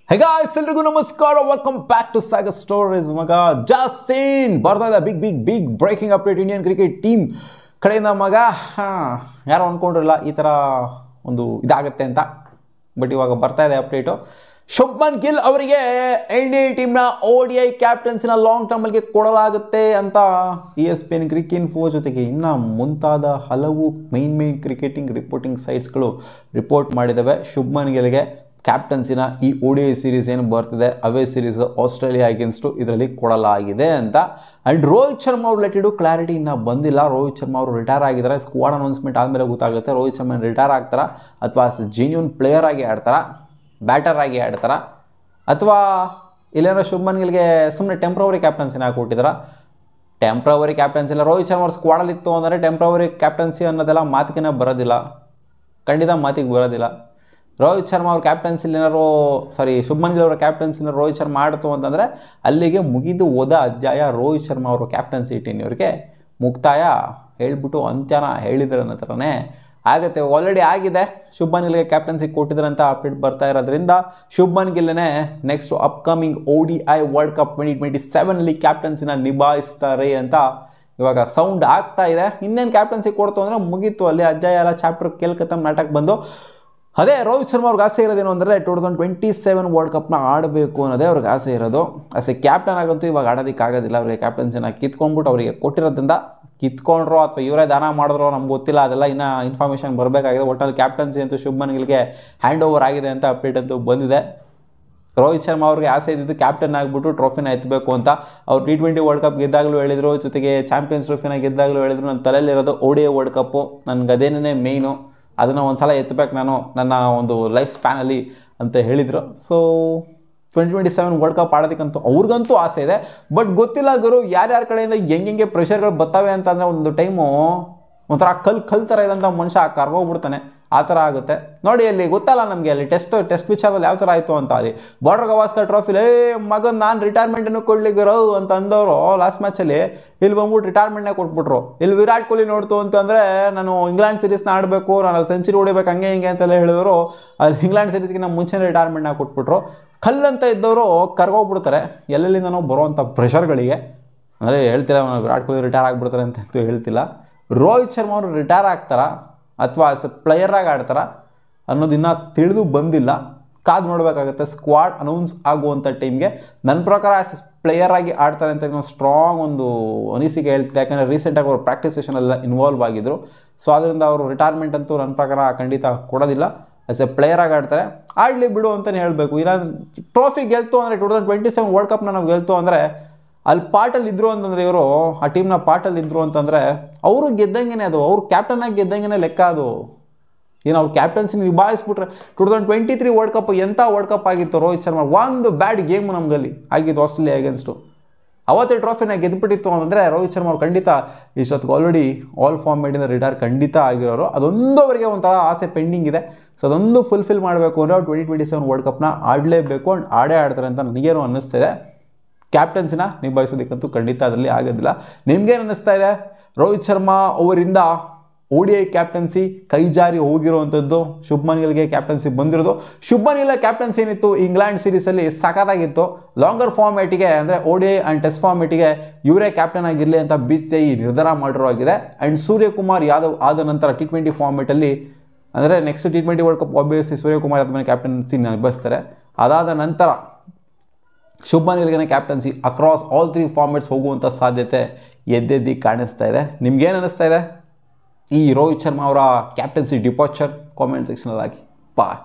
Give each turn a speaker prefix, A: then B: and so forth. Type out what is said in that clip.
A: Hey guys, ಎಲ್ರಿಗೂ ನಮಸ್ಕಾರ. Welcome back to Sagar stories. ಮಗ ಜಾಸ್ತಿನ್ ಬರ್ತಾ ಇದೆ big breaking update Indian cricket team ಕಡೆಯಿಂದ. ಮಗ ಯಾರು ಅಂದ್ಕೊಂಡಿರಲ್ಲ ಈ ಥರ ಒಂದು ಇದಾಗುತ್ತೆ ಅಂತ, ಬಟ್ ಇವಾಗ ಬರ್ತಾ ಇದೆ ಅಪ್ಡೇಟು. ಶುಭ್ಮನ್ ಗಿಲ್ ಅವರಿಗೆ ಇಂಡಿಯನ್ ಟೀಮ್ನ ODI ಕ್ಯಾಪ್ಟನ್ಸಿನ ಲಾಂಗ್ ಟರ್ಮಲ್ಗೆ ಕೊಡಲಾಗುತ್ತೆ ಅಂತ ESPN ಕ್ರಿಕೆಟ್ ಜೊತೆಗೆ ಇನ್ನು ಮುಂತಾದ ಹಲವು ಮೈನ್ ಕ್ರಿಕೆಟಿಂಗ್ ರಿಪೋರ್ಟಿಂಗ್ ಸೈಟ್ಸ್ಗಳು ರಿಪೋರ್ಟ್ ಮಾಡಿದ್ದಾವೆ. ಶುಭ್ಮನ್ ಗಿಲ್ಗೆ ಕ್ಯಾಪ್ಟನ್ಸಿನ ಈ ODI ಸೀರೀಸ್ ಏನು ಬರ್ತಿದೆ, ಅವೇ ಸೀರೀಸ್ ಆಸ್ಟ್ರೇಲಿಯಾ ಅಗೇನ್ಸ್ಟು ಇದರಲ್ಲಿ ಕೊಡಲಾಗಿದೆ ಅಂತ. ಆ್ಯಂಡ್ ರೋಹಿತ್ ಶರ್ಮಾ ಅವ್ರು ರಿಲೇಟೆಡು ಕ್ಲಾರಿಟಿ ಇನ್ನೂ ಬಂದಿಲ್ಲ. ರೋಹಿತ್ ಶರ್ಮಾ ಅವರು ರಿಟೈರ್ ಆಗಿದ್ದಾರೆ. ಸ್ಕ್ವಾಡ್ ಅನೌನ್ಸ್ಮೆಂಟ್ ಆದಮೇಲೆ ಗೊತ್ತಾಗುತ್ತೆ ರೋಹಿತ್ ಶರ್ಮಾ ರಿಟೈರ್ ಆಗ್ತಾರಾ ಅಥವಾ ಜೆನ್ಯೂನ್ ಪ್ಲೇಯರ್ ಆಗಿ ಆಡ್ತಾರಾ, ಬ್ಯಾಟರ್ ಆಗಿ ಆಡ್ತಾರಾ, ಅಥವಾ ಇಲ್ಲೇನೋ ಶುಭ್ಮನ್ ಗಿಲ್ಗೆ ಸುಮ್ಮನೆ ಟೆಂಪ್ರವರಿ ಕ್ಯಾಪ್ಟನ್ಸಿನ ಹಾಕಿಕೊಟ್ಟಿದ್ದಾರಾ. ಟೆಂಪ್ರವರಿ ಕ್ಯಾಪ್ಟನ್ಸಿ ಇಲ್ಲ, ರೋಹಿತ್ ಶರ್ಮಾ ಅವ್ರ ಸ್ಕ್ವಾಡಲ್ಲಿತ್ತು ಅಂದರೆ ಟೆಂಪ್ರವರಿ ಕ್ಯಾಪ್ಟನ್ಸಿ ಅನ್ನೋದೆಲ್ಲ ಮಾತಿಗೆ ಬರೋದಿಲ್ಲ, ಖಂಡಿತ ಮಾತಿಗೆ ಬರೋದಿಲ್ಲ. ರೋಹಿತ್ ಶರ್ಮಾ ಅವ್ರ ಕ್ಯಾಪ್ಟನ್ಸಿಲಿ ಏನಾರು ಶುಭ್ಮನ್ ಗಿಲ್ ಅವರ ಕ್ಯಾಪ್ಟನ್ಸಿನ ರೋಹಿತ್ ಶರ್ಮಾ ಆಡ್ತು ಅಂತಂದರೆ ಅಲ್ಲಿಗೆ ಮುಗಿದು ಹೋದ ಅಧ್ಯಾಯ. ರೋಹಿತ್ ಶರ್ಮಾ ಅವರು ಕ್ಯಾಪ್ಟನ್ಸಿ ಟೀಮ್ನವ್ರಿಗೆ ಮುಕ್ತಾಯ ಹೇಳ್ಬಿಟ್ಟು ಅಂತ್ಯನ ಹೇಳಿದ್ರೆ ಅನ್ನೋ ಥರನೇ ಆಗುತ್ತೆ. ಆಲ್ರೆಡಿ ಆಗಿದೆ. ಶುಭ್ಮನ್ ಗಿಲ್ಗೆ ಕ್ಯಾಪ್ಟನ್ಸಿ ಕೊಟ್ಟಿದ್ದಾರೆ ಅಂತ ಅಪ್ಡೇಟ್ ಬರ್ತಾ ಇರೋದ್ರಿಂದ ಶುಭ್ಮನ್ ಗಿಲ್ನೇ next upcoming ODI world cup 2027 ಕ್ಯಾಪ್ಟನ್ಸಿನ ನಿಭಾಯಿಸ್ತಾರೆ ಅಂತ ಇವಾಗ ಸೌಂಡ್ ಆಗ್ತಾ ಇದೆ. ಇನ್ನೇನು ಕ್ಯಾಪ್ಟನ್ಸಿ ಕೊಡ್ತು ಅಂದರೆ ಮುಗೀತು, ಅಲ್ಲಿ ಅಧ್ಯಾಯ ಎಲ್ಲ ಚಾಪ್ಟರ್ ಕೇಳ್ಕತ್ತಮ್ ನಾಟಕ ಬಂದು. ಅದೇ ರೋಹಿತ್ ಶರ್ಮಾ ಅವ್ರಿಗೆ ಆಸೆ ಇರೋದೇನು ಅಂದರೆ 2027 ವರ್ಲ್ಡ್ ಕಪ್ನ ಆಡಬೇಕು ಅನ್ನೋದೇ ಅವ್ರಿಗೆ ಆಸೆ ಇರೋದು. ಕ್ಯಾಪ್ಟನ್ ಆಗಂತೂ ಇವಾಗ ಆಡೋದಕ್ಕಾಗೋದಿಲ್ಲ. ಅವರಿಗೆ ಕ್ಯಾಪ್ಟನ್ಸಿನ ಕಿತ್ಕೊಂಡ್ಬಿಟ್ಟು ಅವರಿಗೆ ಕೊಟ್ಟಿರೋದ್ರಿಂದ ಕಿತ್ಕೊಂಡ್ರೋ ಅಥವಾ ಇವರೇ ದಾನ ಮಾಡಿದ್ರೋ ನಮ್ಗೆ ಗೊತ್ತಿಲ್ಲ, ಅದೆಲ್ಲ ಇನ್ನೂ ಇನ್ಫಾರ್ಮೇಷನ್ ಬರಬೇಕಾಗಿದೆ. ಒಟ್ಟಲ್ಲಿ ಕ್ಯಾಪ್ಟನ್ಸಿ ಅಂತೂ ಶುಭ್ಮನ್ ಗಿಲ್ಗೆ ಹ್ಯಾಂಡ್ ಓವರ್ ಆಗಿದೆ ಅಂತ ಅಪ್ಡೇಟ್ ಅಂತೂ ಬಂದಿದೆ. ರೋಹಿತ್ ಶರ್ಮಾ ಅವ್ರಿಗೆ ಆಸೆ ಇದ್ದಿದ್ದು ಕ್ಯಾಪ್ಟನ್ ಆಗಿಬಿಟ್ಟು ಟ್ರೋಫಿನ ಎತ್ತಬೇಕು ಅಂತ. ಅವ್ರು T20 ವರ್ಲ್ಡ್ ಕಪ್ ಗೆದ್ದಾಗಲೂ ಹೇಳಿದರು, ಜೊತೆಗೆ ಚಾಂಪಿಯನ್ಸ್ ಟ್ರೋಫಿನ ಗೆದ್ದಾಗಲೂ ಹೇಳಿದರು ನನ್ನ ತಲೆಯಲ್ಲಿರೋದು ODI ವರ್ಲ್ಡ್ ಕಪ್ಪು, ನನಗೆ ಅದೇನೇ ಮೇಯ್ನು, ಅದನ್ನು ಒಂದು ಸಲ ಎತ್ತಬೇಕು ನಾನು ನನ್ನ ಒಂದು ಲೈಫ್ ಸ್ಪ್ಯಾನಲ್ಲಿ ಅಂತ ಹೇಳಿದರು. ಸೊ 2027 ವರ್ಲ್ಡ್ ಕಪ್ ಆಡೋದಕ್ಕಂತೂ ಅವ್ರಿಗಂತೂ ಆಸೆ ಇದೆ. ಬಟ್ ಗೊತ್ತಿಲ್ಲ ಗುರು, ಯಾರ್ಯಾರ ಕಡೆಯಿಂದ ಹೆಂಗೆ ಪ್ರೆಷರ್ಗಳು ಬರ್ತವೆ ಅಂತಂದರೆ ಒಂದು ಟೈಮು ಒಂಥರ ಕಲ್ ಥರ ಇದ್ದಂಥ ಮನುಷ್ಯ ಕರ್ಗೋಗ್ಬಿಡ್ತಾನೆ, ಆ ಥರ ಆಗುತ್ತೆ ನೋಡಿ. ಅಲ್ಲಿ ಗೊತ್ತಲ್ಲ ನಮಗೆ, ಅಲ್ಲಿ ಟೆಸ್ಟ್ ವಿಚಾರದಲ್ಲಿ ಯಾವ ಥರ ಆಯಿತು ಅಂತ. ಅಲ್ಲಿ ಬಾರ್ಡರ್ ಗವಾಸ್ಕರ್ ಟ್ರೋಫಿಲಿ ಮಗನ್ ನಾನು ರಿಟೈರ್ಮೆಂಟನ್ನು ಕೊಡ್ಲಿ ಗುರು ಅಂತ ಅಂದವರು ಲಾಸ್ಟ್ ಮ್ಯಾಚಲ್ಲಿ ಇಲ್ಲಿ ಬಂದ್ಬಿಟ್ಟು ರಿಟೈರ್ಮೆಂಟ್ನೇ ಕೊಟ್ಬಿಟ್ರು. ಇಲ್ಲಿ ವಿರಾಟ್ ಕೊಹ್ಲಿ ನೋಡ್ತು ಅಂತಂದರೆ ನಾನು ಇಂಗ್ಲೆಂಡ್ ಸೀರೀಸ್ನ ಆಡಬೇಕು, ನಾನು ಅಲ್ಲಿ ಸೆಂಚುರಿ ಹೊಡಿಬೇಕು ಹಂಗೆ ಹಿಂಗೆ ಅಂತೆಲ್ಲ ಹೇಳಿದವರು ಅಲ್ಲಿ ಇಂಗ್ಲೆಂಡ್ ಸೀರೀಸ್ಗಿಂತ ಮುಂಚೆನೇ ರಿಟೈರ್ಮೆಂಟ್ನ ಕೊಟ್ಬಿಟ್ರು. ಕಲ್ಲಂತ ಇದ್ದವರು ಕರ್ಗೋಗ್ಬಿಡ್ತಾರೆ ಎಲ್ಲೆಲ್ಲಿಂದನೋ ಬರುವಂಥ ಪ್ರೆಷರ್ಗಳಿಗೆ. ಅಂದರೆ ಹೇಳ್ತಿಲ್ಲ ವಿರಾಟ್ ಕೊಹ್ಲಿ ರಿಟೈರ್ ಆಗಿಬಿಡ್ತಾರೆ ಅಂತಂತೂ ಹೇಳ್ತಿಲ್ಲ. ರೋಹಿತ್ ಶರ್ಮಾ ಅವರು ರಿಟೈರ್ ಆಗ್ತಾರಾ ಅಥವಾ ಪ್ಲೇಯರಾಗಿ ಆಡ್ತಾರಾ ಅನ್ನೋದಿನ್ನ ತಿಳಿದು ಬಂದಿಲ್ಲ, ಕಾದು ನೋಡಬೇಕಾಗುತ್ತೆ. ಸ್ಕ್ವಾಡ್ ಅನೌನ್ಸ್ ಆಗುವಂಥ ಟೈಮ್ಗೆ ನನ್ನ ಪ್ರಕಾರ ಪ್ಲೇಯರ್ ಆಗಿ ಆಡ್ತಾರೆ ಅಂತ ನಾವು ಸ್ಟ್ರಾಂಗ್ ಒಂದು ಅನಿಸಿಕೆ ಹೇಳ್ತಿದ್ದೆ. ಯಾಕಂದರೆ ರೀಸೆಂಟಾಗಿ ಅವರು ಪ್ರಾಕ್ಟೀಸ್ ಸೆಷನೆಲ್ಲ ಇನ್ವಾಲ್ವ್ ಆಗಿದ್ದರು. ಸೊ ಅದರಿಂದ ಅವರು ರಿಟೈರ್ಮೆಂಟ್ ಅಂತೂ ನನ್ನ ಪ್ರಕಾರ ಖಂಡಿತ ಕೊಡೋದಿಲ್ಲ. ಪ್ಲೇಯರ್ ಆಗಿ ಆಡ್ತಾರೆ, ಆಡಲಿ ಬಿಡು ಅಂತಲೇ ಹೇಳಬೇಕು. ಇಲ್ಲ ಟ್ರೋಫಿ ಗೆಲ್ತು ಅಂದರೆ 2027 ವರ್ಲ್ಡ್ ಕಪ್ನ ನಾವು ಗೆಲ್ತು ಅಂದರೆ ಅಲ್ಲಿ ಪಾರ್ಟಲ್ಲಿ ಇದ್ದರು ಅಂತಂದರೆ, ಇವರು ಆ ಟೀಮ್ನ ಪಾರ್ಟಲ್ಲಿ ಇದ್ದರು ಅಂತಂದರೆ ಅವರು ಗೆದ್ದಂಗೆ, ಅದು ಅವ್ರು ಕ್ಯಾಪ್ಟನ್ನಾಗಿ ಗೆದ್ದಂಗೆ ಲೆಕ್ಕ. ಅದು ಏನು ಅವ್ರು ಕ್ಯಾಪ್ಟನ್ಸಿನ ನಿಭಾಯಿಸ್ಬಿಟ್ರೆ 2023 ವರ್ಲ್ಡ್ ಕಪ್ ಎಂಥ ವರ್ಲ್ಡ್ ಕಪ್ ಆಗಿತ್ತು. ರೋಹಿತ್ ಶರ್ಮಾ ಒಂದು ಬ್ಯಾಡ್ ಗೇಮು ನಮಗಲ್ಲಿ ಆಗಿದ್ದು ಆಸ್ಟ್ರೇಲಿಯಾ ಅಗೇನ್ಸ್ಟು. ಅವತ್ತೇ ಟ್ರೋಫಿನ ಗೆದ್ದುಬಿಟ್ಟಿತ್ತು ಅಂತಂದರೆ ರೋಹಿತ್ ಶರ್ಮಾ ಅವ್ರು ಖಂಡಿತ ಇಷ್ಟೊತ್ತಿಗೆ ಆಲ್ರೆಡಿ ಆಲ್ ಫಾರ್ಮೇಟಿಂದ ರಿಟೈರ್ ಖಂಡಿತ ಆಗಿರೋರು. ಅದೊಂದು ಅವರಿಗೆ ಒಂಥರ ಆಸೆ ಪೆಂಡಿಂಗ್ ಇದೆ. ಸೊ ಅದೊಂದು ಫುಲ್ಫಿಲ್ ಮಾಡಬೇಕು ಅಂದರೆ ಅವ್ರು 2027 ವರ್ಲ್ಡ್ ಕಪ್ನ ಆಡಲೇಬೇಕು, ಆ್ಯಂಡ್ ಆಡೇ ಆಡ್ತಾರೆ ಅಂತ ನನಗೇನು ಅನ್ನಿಸ್ತಿದೆ. ಕ್ಯಾಪ್ಟನ್ಸಿನ ನಿಭಾಯಿಸೋದಕ್ಕಂತೂ ಖಂಡಿತ ಅದರಲ್ಲಿ ಆಗೋದಿಲ್ಲ. ನಿಮ್ಗೇನು ಅನ್ನಿಸ್ತಾ ಇದೆ? ರೋಹಿತ್ ಶರ್ಮಾ ಅವರಿಂದ ODI ಕ್ಯಾಪ್ಟನ್ಸಿ ಕೈ ಜಾರಿ ಹೋಗಿರುವಂಥದ್ದು, ಶುಭ್ಮನ್ ಗಿಲ್ಗೆ ಕ್ಯಾಪ್ಟನ್ಸಿ ಬಂದಿರೋದು. ಶುಭ್ಮನ್ ಗಿಲ್ ಕ್ಯಾಪ್ಟನ್ಸಿ ಏನಿತ್ತು ಇಂಗ್ಲೆಂಡ್ ಸೀರೀಸಲ್ಲಿ ಸಖತ್ತಾಗಿತ್ತು. ಲಾಂಗರ್ ಫಾರ್ಮ್ಯಾಟಿಗೆ ಅಂದರೆ ODI ಆ್ಯಂಡ್ ಟೆಸ್ಟ್ ಫಾರ್ಮ್ಯಾಟಿಗೆ ಇವರೇ ಕ್ಯಾಪ್ಟನ್ ಆಗಿರಲಿ ಅಂತ BCCI ನಿರ್ಧಾರ ಮಾಡಿರೋ ಆಗಿದೆ. ಆ್ಯಂಡ್ ಸೂರ್ಯಕುಮಾರ್ ಯಾದವ್ ಆದ ನಂತರ T20 ಫಾರ್ಮ್ಯಾಟಲ್ಲಿ ಅಂದರೆ next T20 world cup obviously Suryakumar Yadav ಮೇಲೆ ಕ್ಯಾಪ್ಟನ್ಸಿ ನಿಭಾಯಿಸ್ತಾರೆ. ಅದಾದ ನಂತರ ಶುಭ್ಮನ್ ಗಿಲ್ಗೆ ಕ್ಯಾಪ್ಟನ್ಸಿ ಅಕ್ರಾಸ್ ಆಲ್ 3 ಫಾರ್ಮ್ಯಾಟ್ಸ್ ಹೋಗುವಂಥ ಸಾಧ್ಯತೆ ಎದ್ದೆದ್ದು ಕಾಣಿಸ್ತಾ ಇದೆ. ನಿಮ್ಗೇನು ಅನ್ನಿಸ್ತಾ ಇದೆ ಈ ರೋಹಿತ್ ಶರ್ಮಾ ಅವರ ಕ್ಯಾಪ್ಟನ್ಸಿ ಡಿಪಾರ್ಚರ್? ಕಾಮೆಂಟ್ ಸೆಕ್ಷನಲ್ಲಿ ಹಾಕಿ. ಬಾಯ್.